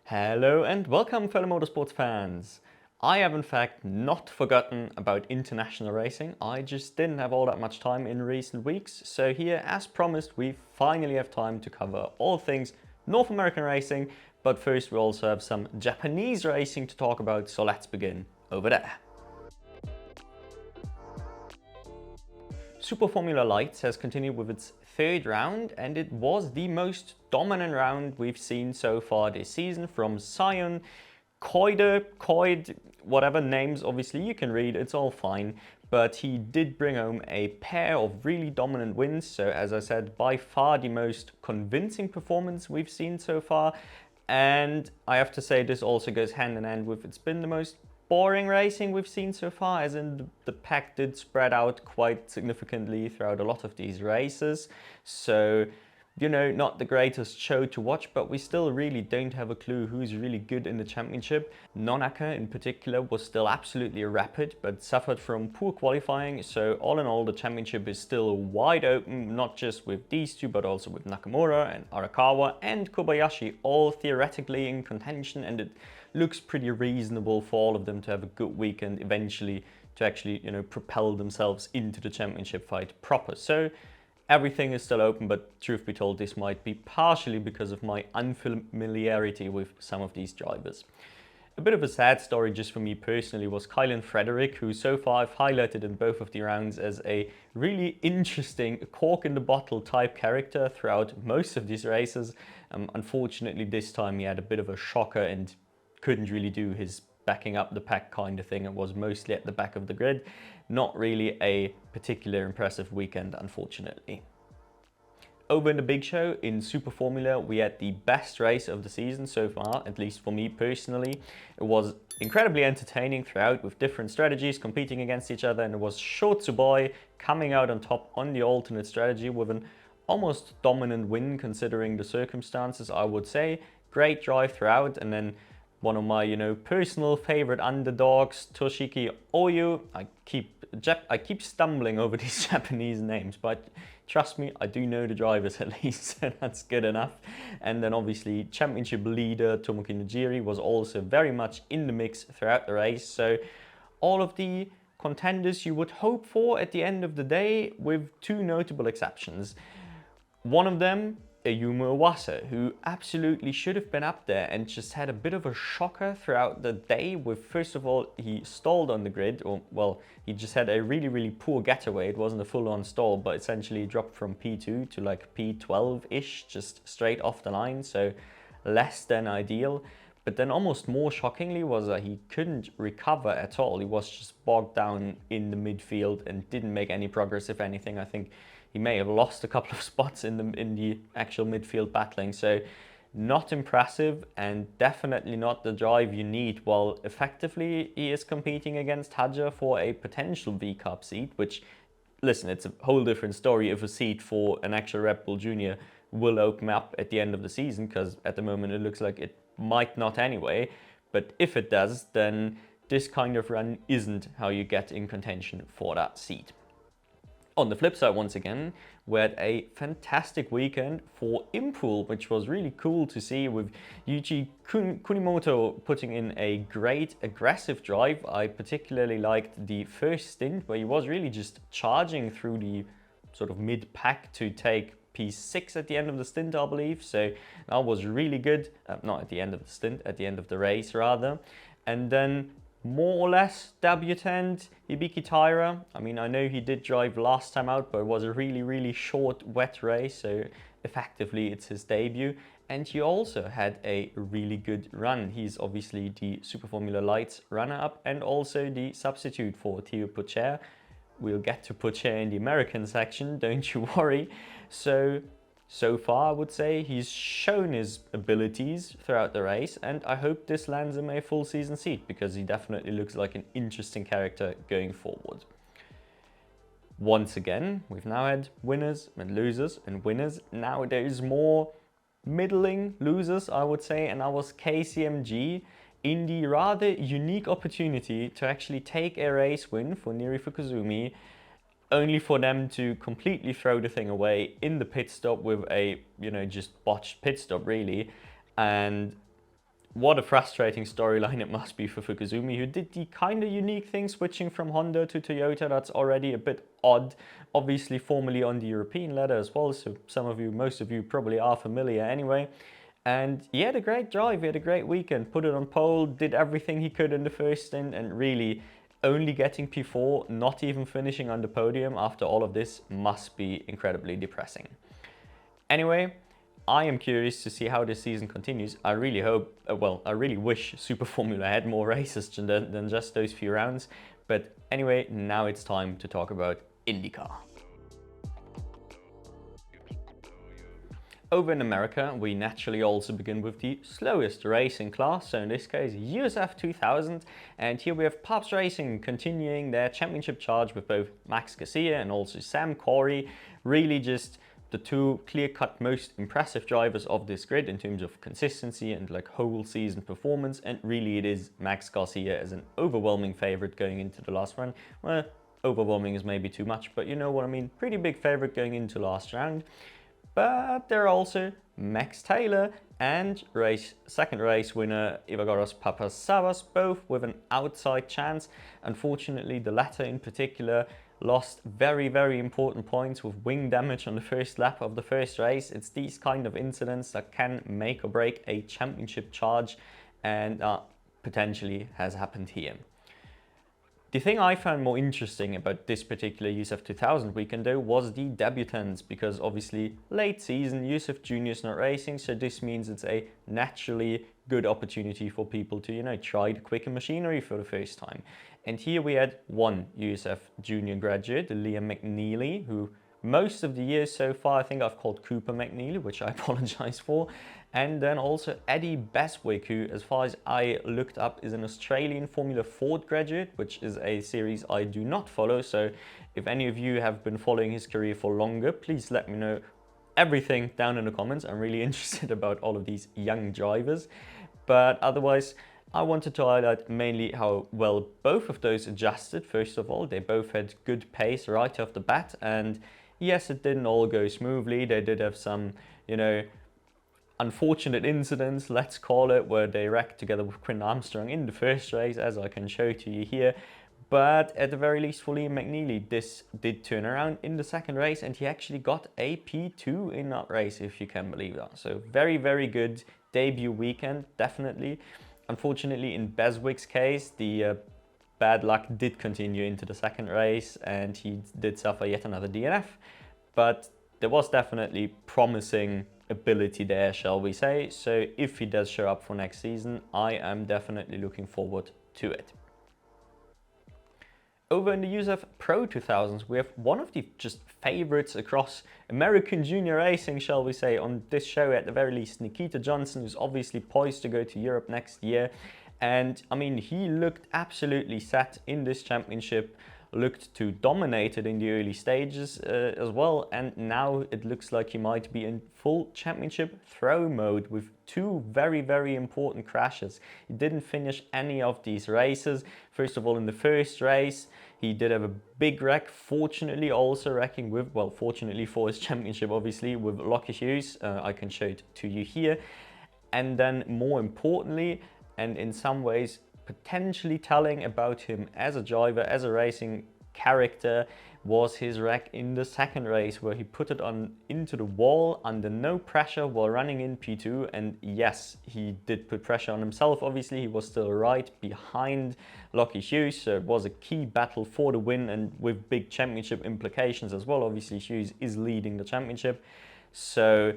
Hello and welcome, fellow motorsports fans. I have in fact not forgotten about international racing. I just didn't have all that much time in recent weeks. So here, as promised, we finally have time to cover all things North American racing. But first we also have some Japanese racing to talk about, so let's begin over there. SuperFormula Lights has continued with its third round, and it was the most dominant round we've seen so far this season from Sion, Coid, whatever names obviously you can read, it's all fine. But he did bring home a pair of really dominant wins, so as I said, by far the most convincing performance we've seen so far. And I have to say this also goes hand in hand with it's been the most boring racing we've seen so far, as in the pack did spread out quite significantly throughout a lot of these races. So, you know, not the greatest show to watch, but we still really don't have a clue who's really good in the championship. Nonaka in particular was still absolutely rapid, but suffered from poor qualifying. So all in all, the championship is still wide open, not just with these two, but also with Nakamura and Arakawa and Kobayashi, all theoretically in contention, and it looks pretty reasonable for all of them to have a good weekend eventually to actually, you know, propel themselves into the championship fight proper. So everything is still open, but truth be told, this might be partially because of my unfamiliarity with some of these drivers. A bit of a sad story just for me personally was Kylan Frederick, who so far I've highlighted in both of the rounds as a really interesting cork in the bottle type character throughout most of these races. Unfortunately, this time he had a bit of a shocker and couldn't really do his backing up the pack kind of thing. It was mostly at the back of the grid. Not really a particularly impressive weekend, unfortunately. Over in the big show, in Super Formula, we had the best race of the season so far, at least for me personally. It was incredibly entertaining throughout with different strategies competing against each other, and it was Shotsuboy coming out on top on the alternate strategy with an almost dominant win considering the circumstances, I would say. Great drive throughout, and then one of my, personal favorite underdogs, Toshiki Oyu. I keep stumbling over these Japanese names, but trust me, I do know the drivers at least, so that's good enough. And then obviously championship leader Tomoki Najiri was also very much in the mix throughout the race. So all of the contenders you would hope for at the end of the day, with two notable exceptions. One of them, Ayumu Iwasa, who absolutely should have been up there and just had a bit of a shocker throughout the day with, first of all, he stalled on the grid, or well, he just had a really poor getaway. It wasn't a full-on stall, but essentially dropped from P2 to like P12-ish, just straight off the line, so less than ideal. But then almost more shockingly was that he couldn't recover at all. He was just bogged down in the midfield and didn't make any progress, if anything. I think he may have lost a couple of spots in the actual midfield battling. So not impressive, and definitely not the drive you need, while effectively he is competing against Hadja for a potential V-Cup seat, which, listen, it's a whole different story if a seat for an actual Red Bull Junior will open up at the end of the season, because at the moment it looks like it might not anyway. But if it does, then this kind of run isn't how you get in contention for that seat. On the flip side, once again, we had a fantastic weekend for Impool, which was really cool to see, with Yuichi Kunimoto putting in a great aggressive drive. I particularly liked the first stint where he was really just charging through the sort of mid-pack to take P6 at the end of the stint, I believe. So that was really good. Not at the end of the stint, at the end of the race rather. And then more or less debutant Hibiki Taira. I mean, I know he did drive last time out, but it was a really short wet race, so effectively it's his debut. And he also had a really good run. He's obviously the SuperFormula Lights runner-up and also the substitute for Theo Pourchaire. We'll get to Pourchaire in the American section, don't you worry. So far, I would say he's shown his abilities throughout the race, and I hope this lands him a full season seat, because he definitely looks like an interesting character going forward. Once again, we've now had winners and losers and winners. Now there's more middling losers, I would say, and that was KCMG in the rather unique opportunity to actually take a race win for Niri Fukuzumi, only for them to completely throw the thing away in the pit stop with a, just botched pit stop really. And what a frustrating storyline it must be for Fukuzumi, who did the kind of unique thing switching from Honda to Toyota. That's already a bit odd. Obviously formerly on the European ladder as well, so most of you probably are familiar anyway. And he had a great drive, he had a great weekend, put it on pole, did everything he could in the first stint, and really only getting P4, not even finishing on the podium after all of this must be incredibly depressing. Anyway, I am curious to see how this season continues. I really hope, I really wish SuperFormula had more races than just those few rounds. But anyway, now it's time to talk about IndyCar. Over in America, we naturally also begin with the slowest racing class, so in this case USF 2000, and here we have Pops Racing continuing their championship charge with both Max Garcia and also Sam Corey, really just the two clear-cut most impressive drivers of this grid in terms of consistency and like whole season performance, and really it is Max Garcia as an overwhelming favorite going into the last run. Well, overwhelming is maybe too much, but you know what I mean, pretty big favorite going into last round. But there are also Max Taylor and second race winner Evangelos Papasavvas, both with an outside chance. Unfortunately, the latter in particular lost very important points with wing damage on the first lap of the first race. It's these kind of incidents that can make or break a championship charge, and potentially has happened here. The thing I found more interesting about this particular USF 2000 weekend though was the debutants, because obviously late season, USF Junior's not racing, so this means it's a naturally good opportunity for people to, you know, try the quicker machinery for the first time. And here we had one USF Junior graduate, Liam McNeely, who most of the years so far I think I've called Cooper McNeely, which I apologize for. And then also Eddie Beswick, who as far as I looked up is an Australian Formula Ford graduate, which is a series I do not follow. So if any of you have been following his career for longer, please let me know everything down in the comments. I'm really interested about all of these young drivers. But otherwise, I wanted to highlight mainly how well both of those adjusted. First of all, they both had good pace right off the bat, and yes, it didn't all go smoothly. They did have some, you know, unfortunate incidents, let's call it, where they wrecked together with Quinn Armstrong in the first race, as I can show to you here. But at the very least for Liam McNeely, this did turn around in the second race, and he actually got a P2 in that race, if you can believe that. So very good debut weekend, definitely. Unfortunately, in Beswick's case, the bad luck did continue into the second race, and he did suffer yet another DNF. But there was definitely promising ability there, shall we say. So if he does show up for next season, I am definitely looking forward to it. Over in the USF Pro 2000s, we have one of the just favorites across American junior racing, shall we say, on this show at the very least, Nikita Johnson, who's obviously poised to go to Europe next year. And I mean, he looked absolutely set in this championship, looked to dominate it in the early stages as well, and now it looks like he might be in full championship throw mode with two very important crashes. He didn't finish any of these races. First of all, in the first race he did have a big wreck, fortunately also wrecking with, well, fortunately for his championship obviously, with Lockie Hughes. I can show it to you here. And then more importantly, and in some ways potentially telling about him as a driver, as a racing character, was his wreck in the second race, where he put it on into the wall under no pressure while running in P2. And yes, he did put pressure on himself. Obviously, he was still right behind Lockie Hughes, so it was a key battle for the win, and with big championship implications as well. Obviously, Hughes is leading the championship, so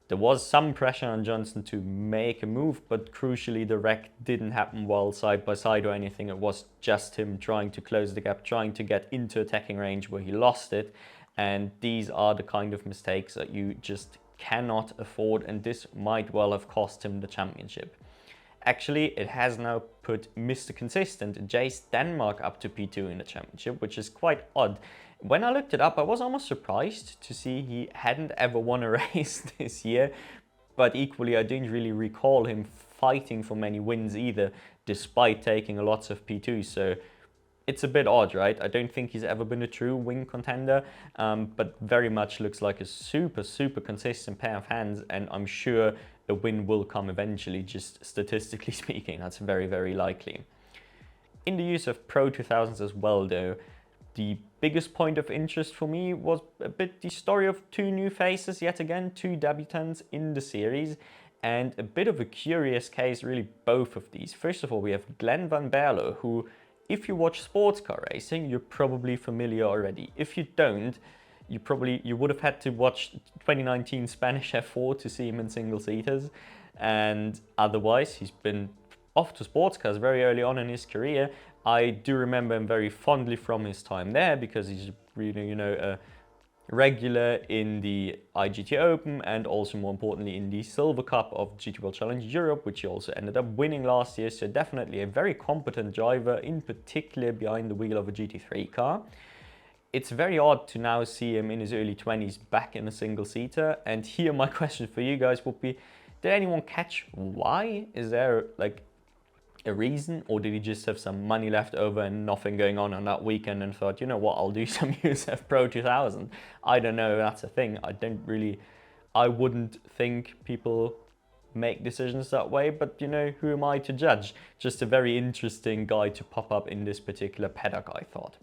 there was some pressure on Johnson to make a move, but crucially the wreck didn't happen while side by side or anything. It was just him trying to close the gap, trying to get into attacking range where he lost it. And these are the kind of mistakes that you just cannot afford, and this might well have cost him the championship. Actually, it has now put Mr. Consistent, Jace Denmark, up to P2 in the championship, which is quite odd. When I looked it up, I was almost surprised to see he hadn't ever won a race this year, but equally I didn't really recall him fighting for many wins either, despite taking lots of P2s, so it's a bit odd, right? I don't think he's ever been a true win contender, but very much looks like a super consistent pair of hands, and I'm sure a win will come eventually, just statistically speaking. That's very, very likely. In the USF Pro 2000s as well though, the biggest point of interest for me was a bit the story of two new faces yet again, two debutants in the series, and a bit of a curious case, really, both of these. First of all, we have Glenn Van Berlo, who, if you watch sports car racing, you're probably familiar already. If you don't, you would have had to watch 2019 Spanish F4 to see him in single seaters, and otherwise he's been off to sports cars very early on in his career. I do remember him very fondly from his time there because he's really, a regular in the IGT Open and also, more importantly, in the Silver Cup of GT World Challenge Europe, which he also ended up winning last year. So definitely a very competent driver, in particular behind the wheel of a GT3 car. It's very odd to now see him in his early 20s back in a single seater. And here my question for you guys would be, did anyone catch why? Is there like a reason, or did he just have some money left over and nothing going on that weekend and thought, you know what, I'll do some USF Pro 2000? I don't know, that's a thing. I wouldn't think people make decisions that way, but who am I to judge? Just a very interesting guy to pop up in this particular paddock, I thought.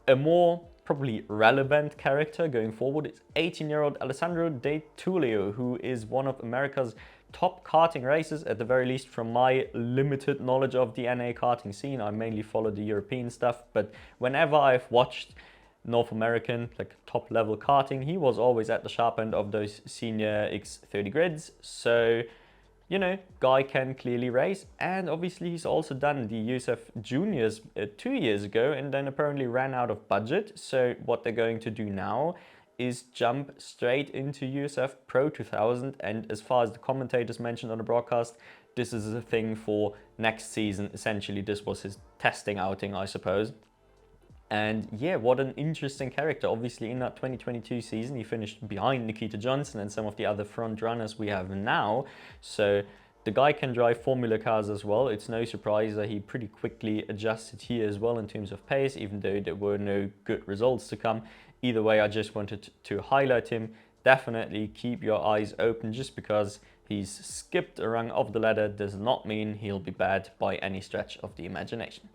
A more probably relevant character going forward is 18-year-old Alessandro De Tullio, who is one of America's top karting racers, at the very least from my limited knowledge of the NA karting scene. I mainly follow the European stuff, but whenever I've watched North American, like top level karting, he was always at the sharp end of those senior X30 grids. So, guy can clearly race, and obviously he's also done the USF Juniors 2 years ago and then apparently ran out of budget. So what they're going to do now is jump straight into USF Pro 2000, and as far as the commentators mentioned on the broadcast, this is a thing for next season. Essentially, this was his testing outing, I suppose. And yeah, what an interesting character. Obviously, in that 2022 season, he finished behind Nikita Johnson and some of the other front runners we have now. So the guy can drive Formula cars as well. It's no surprise that he pretty quickly adjusted here as well in terms of pace, even though there were no good results to come. Either way, I just wanted to highlight him. Definitely keep your eyes open. Just because he's skipped a rung of the ladder does not mean he'll be bad by any stretch of the imagination.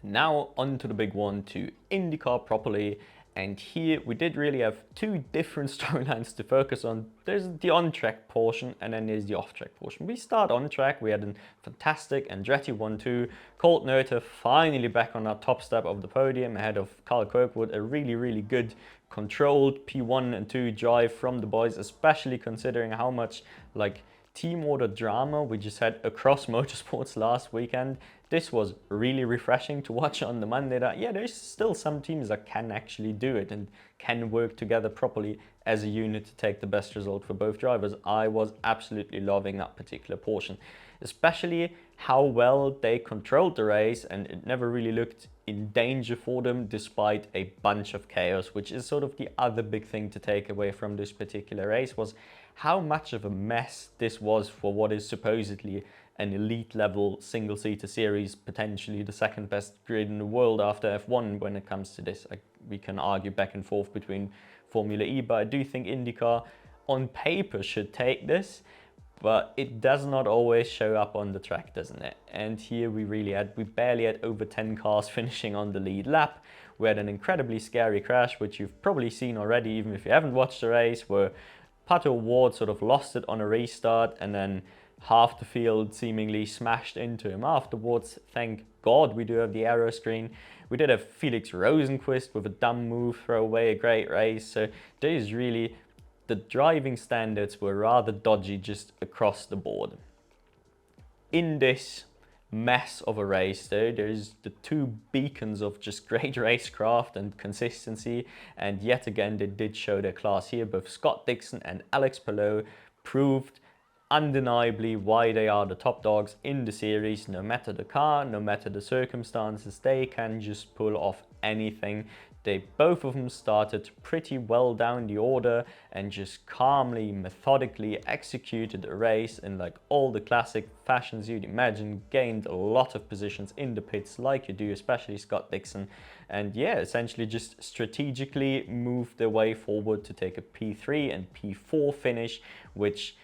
Now on to the big one, to IndyCar properly. And here we did really have two different storylines to focus on. There's the on-track portion and then there's the off-track portion. We start on track. We had a fantastic Andretti 1-2. Colt Noether finally back on our top step of the podium ahead of Carl Kirkwood. A really, really good controlled P1 and 2 drive from the boys, especially considering how much team order drama we just had across motorsports last weekend. This was really refreshing to watch on the Monday that, yeah, there's still some teams that can actually do it and can work together properly as a unit to take the best result for both drivers. I was absolutely loving that particular portion, especially how well they controlled the race, and it never really looked in danger for them despite a bunch of chaos, which is sort of the other big thing to take away from this particular race, was how much of a mess this was for what is supposedly an elite level single seater series, potentially the second best grid in the world after F1 when it comes to this. We can argue back and forth between Formula E, but I do think IndyCar on paper should take this, but it does not always show up on the track, doesn't it? And here we barely had over 10 cars finishing on the lead lap. We had an incredibly scary crash, which you've probably seen already, even if you haven't watched the race, where Pato Ward sort of lost it on a restart and then half the field seemingly smashed into him afterwards. Thank God we do have the aero screen. We did have Felix Rosenqvist with a dumb move throw away a great race. So there's really, the driving standards were rather dodgy just across the board. In this mess of a race though, there's the two beacons of just great racecraft and consistency, and yet again they did show their class here. Both Scott Dixon and Alex Palou proved undeniably why they are the top dogs in the series. No matter the car, no matter the circumstances, they can just pull off anything. They both of them started pretty well down the order and just calmly, methodically executed a race in like all the classic fashions you'd imagine, gained a lot of positions in the pits like you do, especially Scott Dixon. And yeah, essentially just strategically moved their way forward to take a P3 and P4 finish, which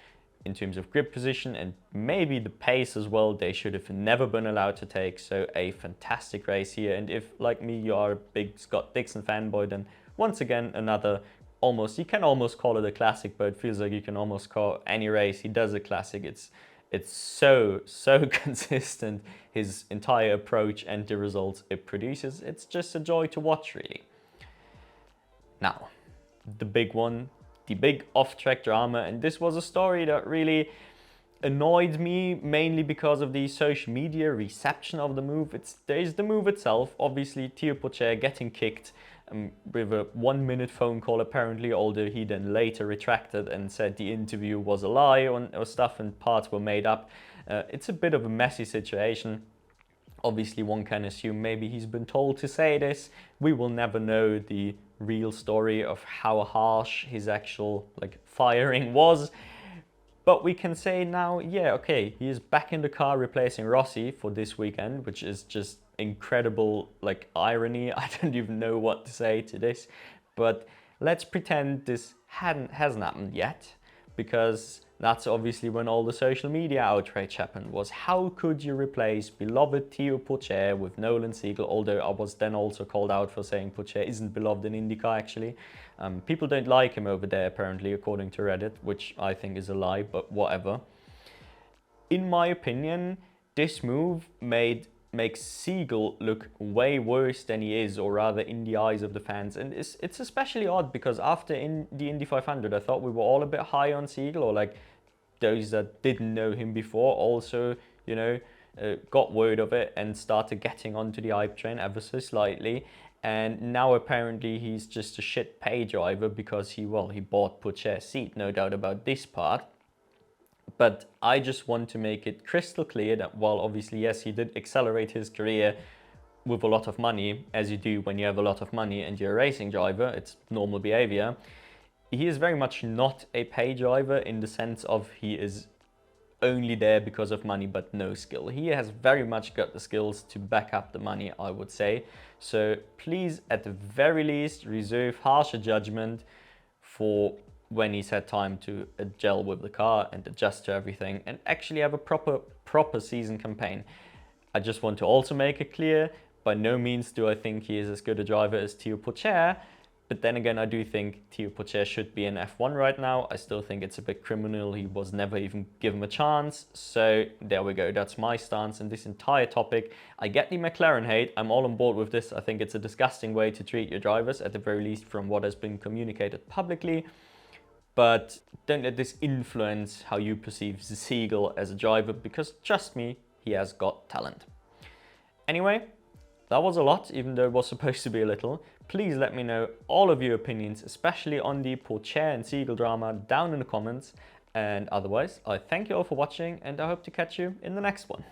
in terms of grip position and maybe the pace as well, they should have never been allowed to take. So a fantastic race here. And if, like me, you are a big Scott Dixon fanboy, then once again, another you can almost call it a classic, but it feels like you can almost call any race he does a classic. It's so consistent, his entire approach and the results it produces. It's just a joy to watch, really. Now, the big one, the big off-track drama, and this was a story that really annoyed me, mainly because of the social media reception of the move. There's the move itself, obviously Theo Pourchaire getting kicked with a 1-minute phone call apparently, although he then later retracted and said the interview was a lie or stuff and parts were made up. It's a bit of a messy situation. Obviously one can assume maybe he's been told to say this. We will never know the real story of how harsh his actual firing was, but we can say now, yeah, okay, he is back in the car replacing Rossi for this weekend, which is just incredible irony. I don't even know what to say to this, but let's pretend this hasn't happened yet, because that's obviously when all the social media outrage happened, was how could you replace beloved Theo Pourchaire with Nolan Siegel, although I was then also called out for saying Pourchaire isn't beloved in IndyCar actually. People don't like him over there apparently, according to Reddit, which I think is a lie, but whatever. In my opinion, this move makes Siegel look way worse than he is, or rather in the eyes of the fans. And it's especially odd because after in the Indy 500, I thought we were all a bit high on Siegel, or those that didn't know him before also, got word of it and started getting onto the hype train ever so slightly. And now apparently he's just a shit pay driver because he bought Pourchaire's seat, no doubt about this part. But I just want to make it crystal clear that while obviously, yes, he did accelerate his career with a lot of money, as you do when you have a lot of money and you're a racing driver, it's normal behavior. He is very much not a pay driver in the sense of he is only there because of money but no skill. He has very much got the skills to back up the money, I would say. So please, at the very least, reserve harsher judgment for when he's had time to gel with the car and adjust to everything and actually have a proper season campaign. I just want to also make it clear, by no means do I think he is as good a driver as Theo Pourchaire, but then again, I do think Theo Pourchaire should be in F1 right now. I still think it's a bit criminal. He was never even given a chance. So there we go. That's my stance in this entire topic. I get the McLaren hate. I'm all on board with this. I think it's a disgusting way to treat your drivers, at the very least from what has been communicated publicly. But don't let this influence how you perceive Siegel as a driver, because trust me, he has got talent. Anyway, that was a lot, even though it was supposed to be a little. Please let me know all of your opinions, especially on the Pourchaire and Siegel drama, down in the comments. And otherwise, I thank you all for watching and I hope to catch you in the next one.